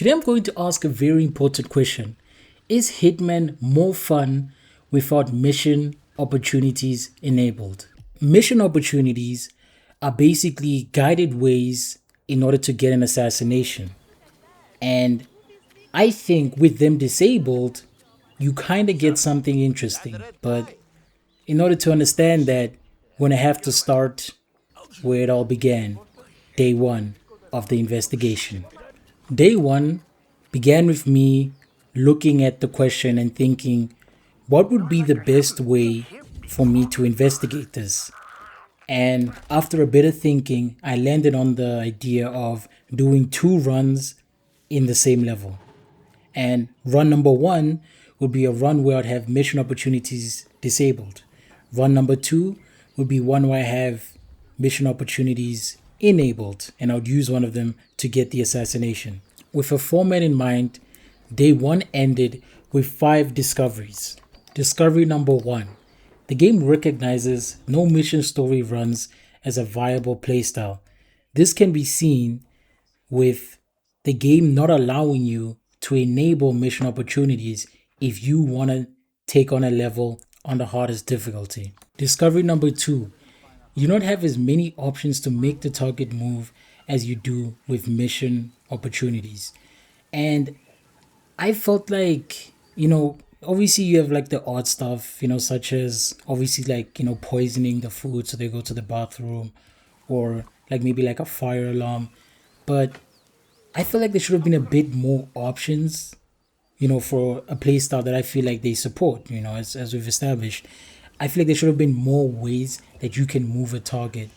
Today I'm going to ask a very important question. Is Hitman more fun without mission opportunities enabled? Mission opportunities are basically guided ways in order to get an assassination. And I think with them disabled, you kind of get something interesting. But in order to understand that, we're going to have to start where it all began, day one of the investigation. Day one began with me looking at the question and thinking, what would be the best way for me to investigate this? And after a bit of thinking, I landed on the idea of doing two runs in the same level. And run number one would be a run where I'd have mission opportunities disabled. Run number two would be one where I have mission opportunities enabled, and I would use one of them to get the assassination. With a format in mind, day one ended with 5 discoveries. Discovery number one: the game recognizes no mission story runs as a viable playstyle. This can be seen with the game not allowing you to enable mission opportunities if you want to take on a level on the hardest difficulty. Discovery number two: you don't have as many options to make the target move as you do with mission opportunities. And I felt like, obviously you have like the odd stuff, such as obviously like, poisoning the food so they go to the bathroom, or like maybe like a fire alarm. But I feel like there should have been a bit more options, for a playstyle that I feel like they support, as we've established. I feel like there should have been more ways that you can move a target.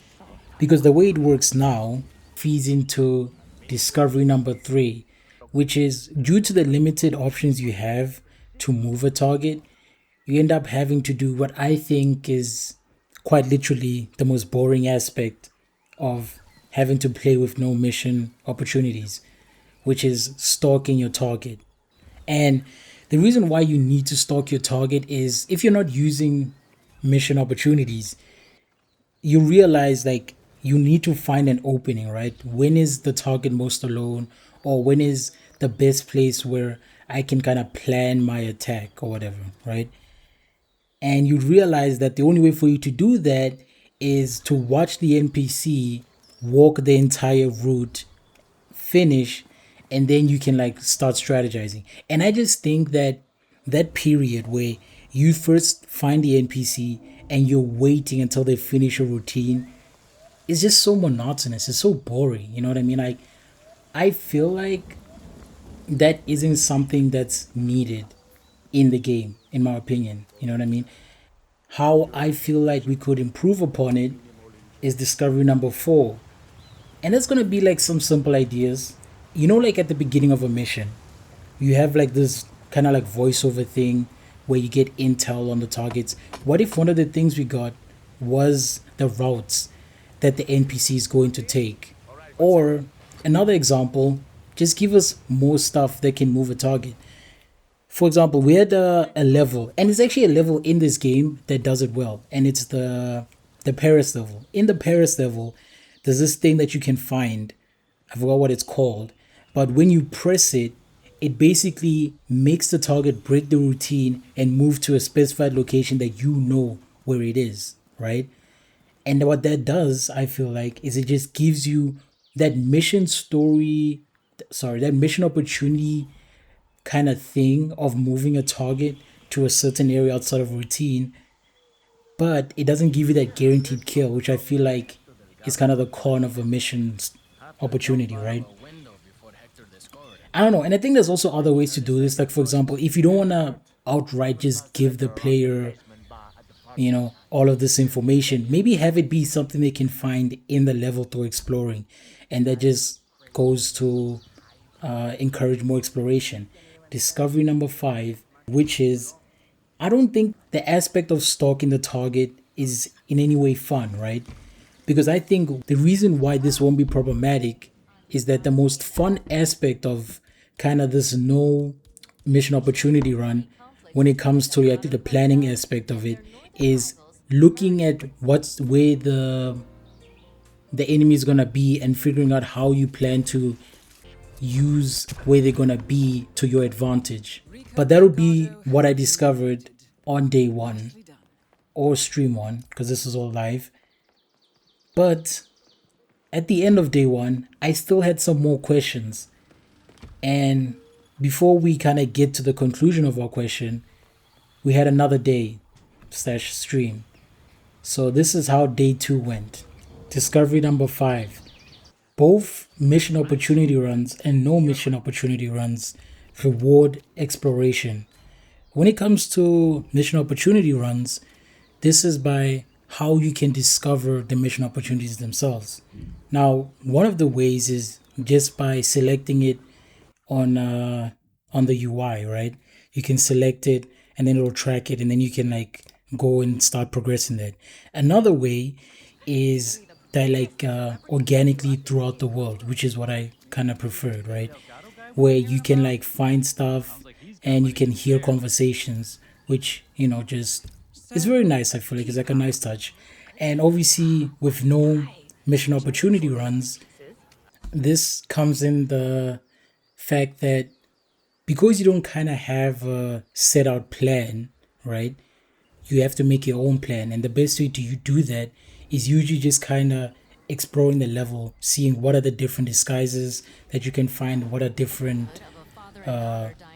Because the way it works now feeds into discovery number three, which is due to the limited options you have to move a target, you end up having to do what I think is quite literally the most boring aspect of having to play with no mission opportunities, which is stalking your target. And the reason why you need to stalk your target is if you're not using mission opportunities, you realize like you need to find an opening, right? When is the target most alone, or when is the best place where I can kind of plan my attack or whatever, right? And you realize that the only way for you to do that is to watch the NPC walk the entire route, finish, and then you can like start strategizing. And I just think that that period where you first find the NPC and you're waiting until they finish a routine is just so monotonous. It's so boring. You know what I mean? I feel like that isn't something that's needed in the game, in my opinion. You know what I mean? How I feel like we could improve upon it is discovery number four. And it's gonna be like some simple ideas. Like at the beginning of a mission, you have like this kind of like voiceover thing where you get intel on the targets. What if one of the things we got was the routes that the NPC is going to take? Or another example, just give us more stuff that can move a target. For example, we had a level, and it's actually a level in this game that does it well, and it's the Paris level. In the Paris level, there's this thing that you can find. I forgot what it's called, but when you press it, it basically makes the target break the routine and move to a specified location that you know where it is, right? And what that does, I feel like, is it just gives you that mission story, sorry, that mission opportunity kind of thing of moving a target to a certain area outside of routine, but it doesn't give you that guaranteed kill, which I feel like is kind of the con of a mission opportunity, right? I don't know. And I think there's also other ways to do this. Like, for example, if you don't want to outright just give the player, all of this information, maybe have it be something they can find in the level through exploring. And that just goes to encourage more exploration. Discovery number five, which is I don't think the aspect of stalking the target is in any way fun, right? Because I think the reason why this won't be problematic is that the most fun aspect of kind of this no mission opportunity run, when it comes to like the planning aspect of it, is looking at what's where the enemy is gonna be and figuring out how you plan to use where they're gonna be to your advantage. But that'll be what I discovered on day one or stream one, because this is all live. But at the end of day one, I still had some more questions. And before we kind of get to the conclusion of our question, we had another day slash stream. So this is how day two went. Discovery number 5. Both mission opportunity runs and no mission opportunity runs reward exploration. When it comes to mission opportunity runs, this is by how you can discover the mission opportunities themselves. Now, one of the ways is just by selecting it on the UI, right? You can select it and then it'll track it, and then you can like go and start progressing that. Another way is that like organically throughout the world, which is what I kind of preferred, right? Where you can like find stuff and you can hear conversations, which just it's very nice. I feel like it's like a nice touch. And obviously with no mission opportunity runs, this comes in the fact that because you don't kind of have a set out plan, right? You have to make your own plan, and the best way to you do that is usually just kind of exploring the level, seeing what are the different disguises that you can find, what are different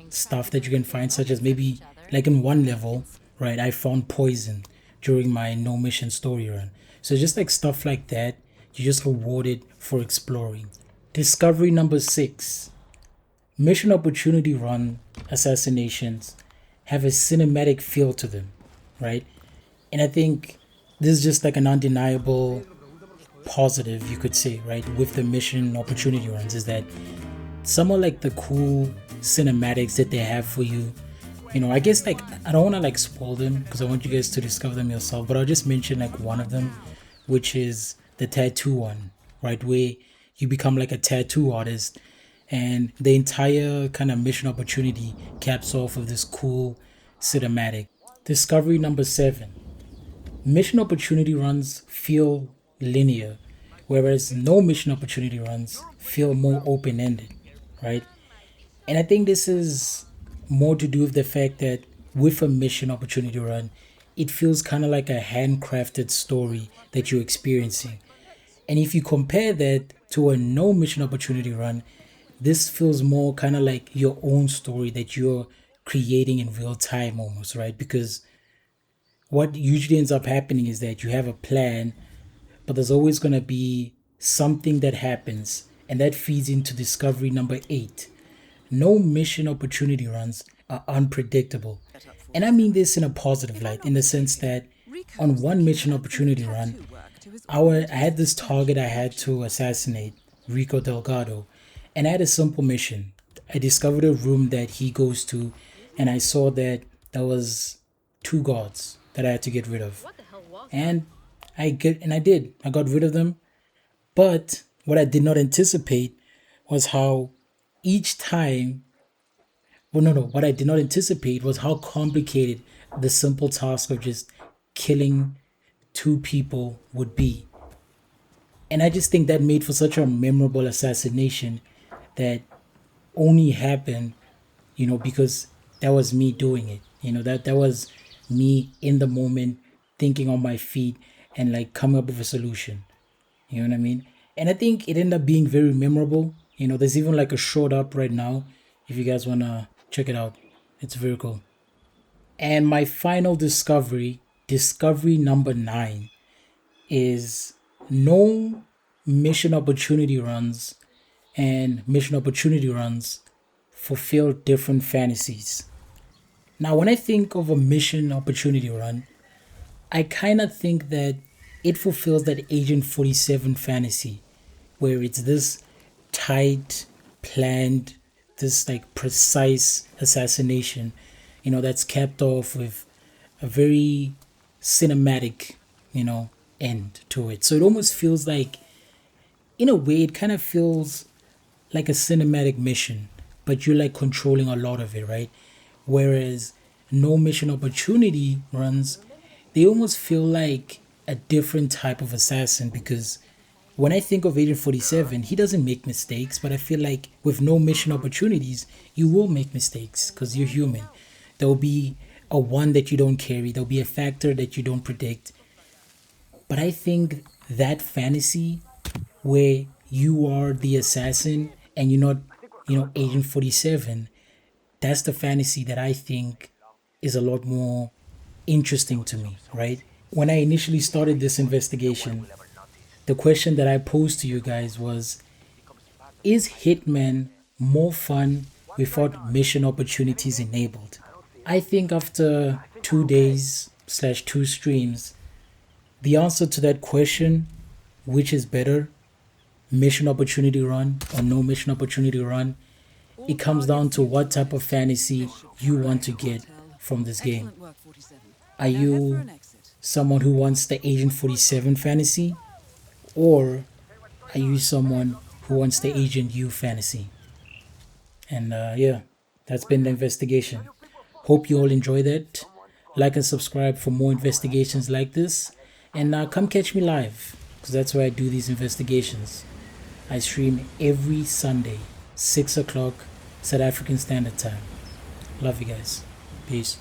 stuff that you can find, such as maybe like in one level, right? I found poison during my no mission story run. So just like stuff like that, you just rewarded for exploring. Discovery number 6. Mission opportunity run assassinations have a cinematic feel to them, right? And I think this is just like an undeniable positive, you could say, right, with the mission opportunity runs, is that some of like the cool cinematics that they have for you. I guess like I don't want to like spoil them because I want you guys to discover them yourself, but I'll just mention like one of them, which is the tattoo one, right, where you become like a tattoo artist, and the entire kind of mission opportunity caps off of this cool cinematic. Discovery number 7. Mission opportunity runs feel linear, whereas no mission opportunity runs feel more open-ended, right? And I think this is more to do with the fact that with a mission opportunity run, it feels kind of like a handcrafted story that you're experiencing. And if you compare that to a no mission opportunity run, this feels more kind of like your own story that you're creating in real time almost, right? Because what usually ends up happening is that you have a plan, but there's always going to be something that happens, and that feeds into discovery number 8. No mission opportunity runs are unpredictable. And I mean this in a positive light, in the sense that on one mission opportunity run, I had this target I had to assassinate, Rico Delgado, and I had a simple mission. I discovered a room that he goes to, and I saw that there was 2 guards that I had to get rid of. And I did. I got rid of them. But what I did not anticipate was how each time, well, no, what I did not anticipate was how complicated the simple task of just killing 2 people would be. And I just think that made for such a memorable assassination that only happened, because that was me doing it. That was me in the moment, thinking on my feet and like coming up with a solution. You know what I mean? And I think it ended up being very memorable. There's even like a short up right now if you guys want to check it out. It's very cool. And my final discovery number 9, is no mission opportunity runs and mission opportunity runs fulfill different fantasies. Now, when I think of a mission opportunity run, I kind of think that it fulfills that Agent 47 fantasy, where it's this tight, planned, this like precise assassination, that's capped off with a very cinematic, end to it. So it almost feels like, in a way, it kind of feels like a cinematic mission, but you're like controlling a lot of it, right? Whereas no mission opportunity runs, they almost feel like a different type of assassin, because when I think of Agent 47, he doesn't make mistakes, but I feel like with no mission opportunities, you will make mistakes because you're human. There will be a one that you don't carry, there'll be a factor that you don't predict. But I think that fantasy where you are the assassin and you're not, Agent 47, that's the fantasy that I think is a lot more interesting to me, right? When I initially started this investigation, the question that I posed to you guys was, is Hitman more fun without mission opportunities enabled? I think after 2 days slash two streams, the answer to that question, which is better, mission opportunity run or no mission opportunity run, it comes down to what type of fantasy you want to get from this game. Are you someone who wants the Agent 47 fantasy, or are you someone who wants the Agent U fantasy? And yeah, that's been the investigation. Hope you all enjoy that. Like and subscribe for more investigations like this. And come catch me live, because that's where I do these investigations. I stream every Sunday, 6 o'clock South African Standard Time. Love you guys. Peace.